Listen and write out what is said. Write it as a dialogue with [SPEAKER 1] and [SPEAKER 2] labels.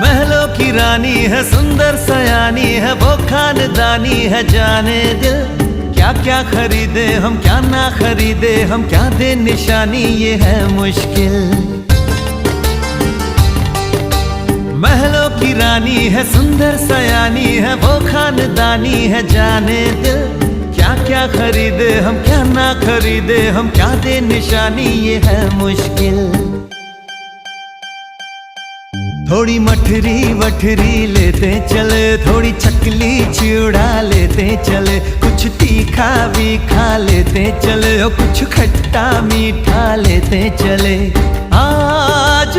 [SPEAKER 1] महलों की रानी है, सुंदर सयानी है, वो खानदानी है जाने दिल। क्या क्या खरीदे हम, क्या ना खरीदे हम, क्या दे निशानी, ये है मुश्किल। महलों की रानी है, सुंदर सयानी है, वो खानदानी है जाने दिल। क्या क्या खरीदे हम, क्या ना खरीदे हम, क्या दे निशानी, ये है मुश्किल। थोड़ी मठरी वठरी लेते चले, थोड़ी चकली चिड़ा लेते चले, कुछ तीखा भी खा लेते चले और कुछ खट्टा मीठा लेते चले। आज